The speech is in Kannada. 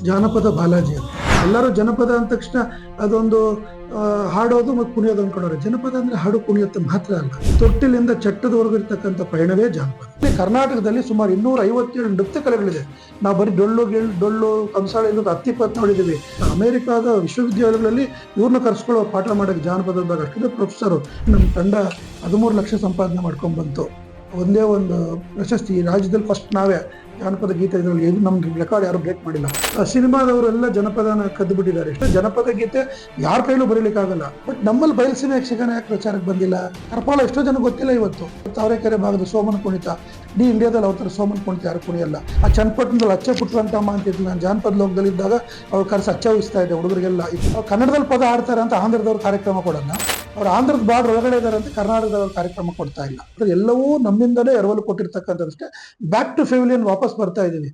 ಜಾನಪದ ಬಾಲಾಜಿ ಅಂತ. ಎಲ್ಲರೂ ಜನಪದ ಅಂದ ತಕ್ಷಣ ಅದೊಂದು ಹಾಡೋದು ಮತ್ತು ಕುಣಿಯೋದು ಅಂದ್ಕೊಂಡವ್ರೆ. ಜನಪದ ಅಂದ್ರೆ ಹಾಡು ಕುಣಿಯೋದು ಮಾತ್ರ ಅಲ್ಲ, ತೊಟ್ಟಿಲಿಂದ ಚಟ್ಟದವರೆಗೂ ಇರ್ತಕ್ಕಂಥ ಪಯಣವೇ ಜಾನಪದ. ಕರ್ನಾಟಕದಲ್ಲಿ ಸುಮಾರು 257 ನೃತ್ಯ ಕಲೆಗಳಿದೆ. ನಾವು ಬರೀ ಡೊಳ್ಳು ಕಂಸಾಳೆ ಹತ್ತಿಪ್ಪತ್ತು ನೋಡಿದ್ದೀವಿ. ಅಮೆರಿಕಾದ ವಿಶ್ವವಿದ್ಯಾಲಯಗಳಲ್ಲಿ ಇವ್ರನ್ನ ಕರ್ಸ್ಕೊಳ್ಳೋ ಪಾಠ ಮಾಡೋಕ್ಕೆ ಜಾನಪದದ ಬಗ್ಗೆ ಅಷ್ಟಿದೆ ಪ್ರೊಫೆಸರು. ನಮ್ಮ ತಂಡ 13 ಲಕ್ಷ ಸಂಪಾದನೆ ಮಾಡ್ಕೊಂಡು ಬಂತು. ಒಂದೇ ಒಂದು ಪ್ರಶಸ್ತಿ ರಾಜ್ಯದಲ್ಲಿ ಫಸ್ಟ್ ನಾವೇ ಜಾನಪದ ಗೀತೆ ಇದರಲ್ಲಿ. ಇದು ನಮ್ಮ ರೆಕಾರ್ಡ್ ಯಾರು ಬ್ರೇಕ್ ಮಾಡಿಲ್ಲ. ಸಿನಿಮಾದವರೆಲ್ಲ ಜನಪದನ ಕದ್ದು ಬಿಟ್ಟಿದ್ದಾರೆ. ಇಷ್ಟು ಜನಪದ ಗೀತೆ ಯಾರ ಕೈಲೂ ಬರೀಲಿಕ್ಕಾಗಲ್ಲ. ಬಟ್ ನಮ್ಮಲ್ಲಿ ಬಯಲುಸೀಮೆ ಯಕ್ಷಗಾನ ಯಾಕೆ ಪ್ರಚಾರಕ್ಕೆ ಬಂದಿಲ್ಲ? ಕರ್ಪಾಳ ಎಷ್ಟೋ ಜನ ಗೊತ್ತಿಲ್ಲ. ಇವತ್ತು ತಾವರೆಕೆರೆ ಭಾಗದ ಸೋಮನ ಕುಣಿತ, ಇಡೀ ಇಂಡಿಯಾದಲ್ಲಿ ಅವ್ರ ಸೋಮನ ಕುಣಿತ ಯಾರು ಕುಣಿಯಲ್ಲ. ಆ ಚನ್ನಪಟ್ಟಣದಲ್ಲಿ ಅಚ್ಚೆ ಪುಟ್ಟರಂತಮ್ಮ ಅಂತಿದ್ಲು. ನಾನು ಜಾನಪದ ಲೋಕದಲ್ಲಿದ್ದಾಗ ಅವ್ರು ಕರೆಸಿ ಅಚ್ಚ ವಹಿಸ್ತಾ ಇದ್ದೆ ಹುಡುಗರಿಗೆಲ್ಲ. ಅವ್ರು ಕನ್ನಡದಲ್ಲಿ ಪದ ಆಡ್ತಾರೆ ಅಂತ ಆಂಧ್ರದವ್ರು ಕಾರ್ಯಕ್ರಮ ಕೊಡಲ್ಲ. ಅವ್ರು ಆಂಧ್ರದ ಬಾರ್ಡರ್ ಒಳಗಡೆ ಇದ್ದಾರೆ ಅಂತ ಕರ್ನಾಟಕದವ್ರು ಕಾರ್ಯಕ್ರಮ ಕೊಡ್ತಾ ಇಲ್ಲ. ಎಲ್ಲವೂ ನಮ್ಮಿಂದಲೇ ಎರವಲು ಕೊಟ್ಟಿರ್ತಕ್ಕಂಥದಷ್ಟೇ. ಬ್ಯಾಕ್ ಟು ಫೆವಿಲಿಯನ್ ವಾಪಸ್ ಬರ್ತಾ ಇದೀವಿ.